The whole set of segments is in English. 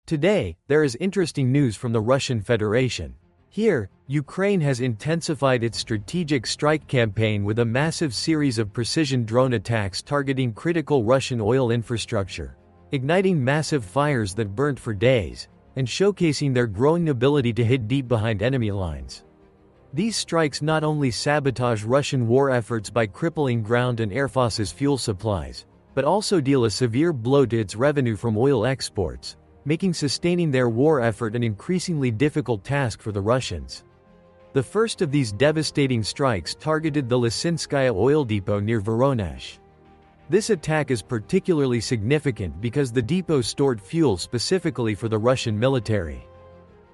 Today, there is interesting news from the Russian Federation. Here, Ukraine has intensified its strategic strike campaign with a massive series of precision drone attacks targeting critical Russian oil infrastructure, igniting massive fires that burnt for days, and showcasing their growing ability to hit deep behind enemy lines. These strikes not only sabotage Russian war efforts by crippling ground and air forces' fuel supplies, but also deal a severe blow to its revenue from oil exports, making sustaining their war effort an increasingly difficult task for the Russians. The first of these devastating strikes targeted the Lysinskaya oil depot near Voronezh. This attack is particularly significant because the depot stored fuel specifically for the Russian military.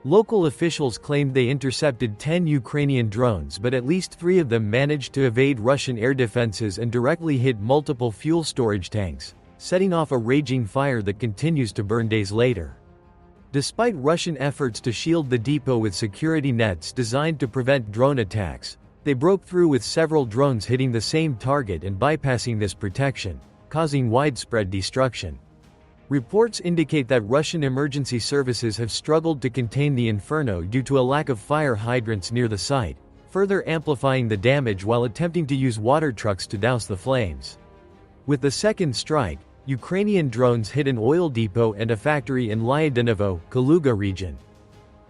Local officials claimed they intercepted 10 Ukrainian drones, but at least 3 of them managed to evade Russian air defenses and directly hit multiple fuel storage tanks, setting off a raging fire that continues to burn days later. Despite Russian efforts to shield the depot with security nets designed to prevent drone attacks, they broke through with several drones hitting the same target and bypassing this protection, causing widespread destruction. Reports indicate that Russian emergency services have struggled to contain the inferno due to a lack of fire hydrants near the site, further amplifying the damage while attempting to use water trucks to douse the flames. With the second strike, Ukrainian drones hit an oil depot and a factory in Lyadinovo, Kaluga region.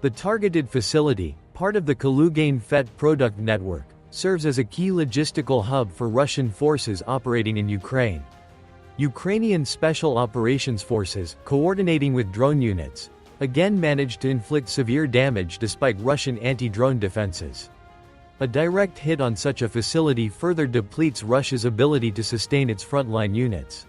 The targeted facility, part of the Kalugane FET product network, serves as a key logistical hub for Russian forces operating in Ukraine. Ukrainian Special Operations Forces, coordinating with drone units, again managed to inflict severe damage despite Russian anti-drone defenses. A direct hit on such a facility further depletes Russia's ability to sustain its frontline units.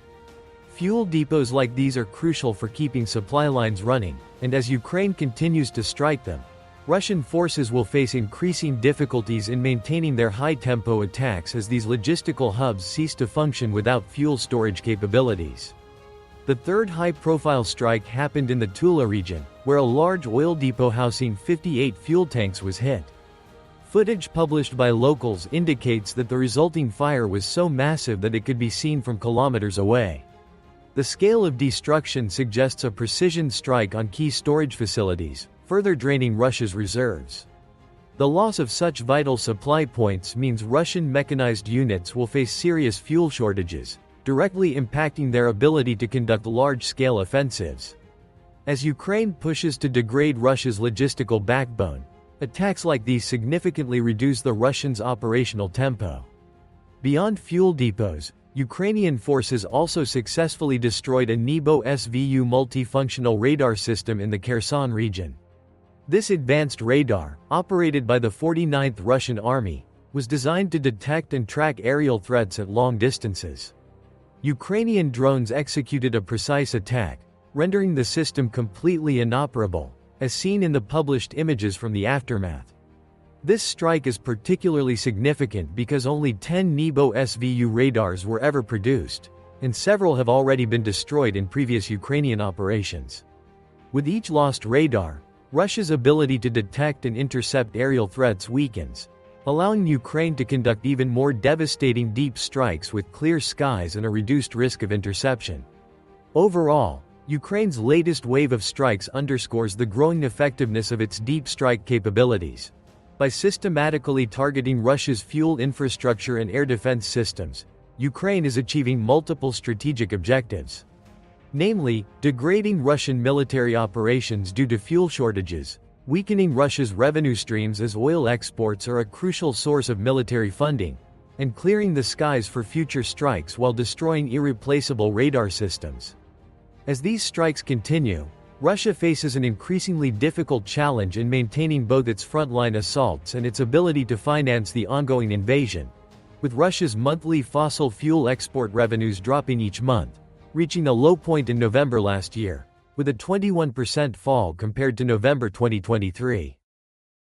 Fuel depots like these are crucial for keeping supply lines running, and as Ukraine continues to strike them, Russian forces will face increasing difficulties in maintaining their high-tempo attacks as these logistical hubs cease to function without fuel storage capabilities. The third high-profile strike happened in the Tula region, where a large oil depot housing 58 fuel tanks was hit. Footage published by locals indicates that the resulting fire was so massive that it could be seen from kilometers away. The scale of destruction suggests a precision strike on key storage facilities, further draining Russia's reserves. The loss of such vital supply points means Russian mechanized units will face serious fuel shortages, directly impacting their ability to conduct large-scale offensives. As Ukraine pushes to degrade Russia's logistical backbone, attacks like these significantly reduce the Russians' operational tempo. Beyond fuel depots, Ukrainian forces also successfully destroyed a Nebo SVU multifunctional radar system in the Kherson region. This advanced radar, operated by the 49th Russian Army, was designed to detect and track aerial threats at long distances. Ukrainian drones executed a precise attack, rendering the system completely inoperable, as seen in the published images from the aftermath. This strike is particularly significant because only 10 Nebo SVU radars were ever produced, and several have already been destroyed in previous Ukrainian operations. With each lost radar, Russia's ability to detect and intercept aerial threats weakens, allowing Ukraine to conduct even more devastating deep strikes with clear skies and a reduced risk of interception. Overall, Ukraine's latest wave of strikes underscores the growing effectiveness of its deep strike capabilities. By systematically targeting Russia's fuel infrastructure and air defense systems, Ukraine is achieving multiple strategic objectives. Namely, degrading Russian military operations due to fuel shortages, weakening Russia's revenue streams as oil exports are a crucial source of military funding, and clearing the skies for future strikes while destroying irreplaceable radar systems. As these strikes continue, Russia faces an increasingly difficult challenge in maintaining both its frontline assaults and its ability to finance the ongoing invasion, with Russia's monthly fossil fuel export revenues dropping each month, reaching a low point in November last year, with a 21% fall compared to November 2023.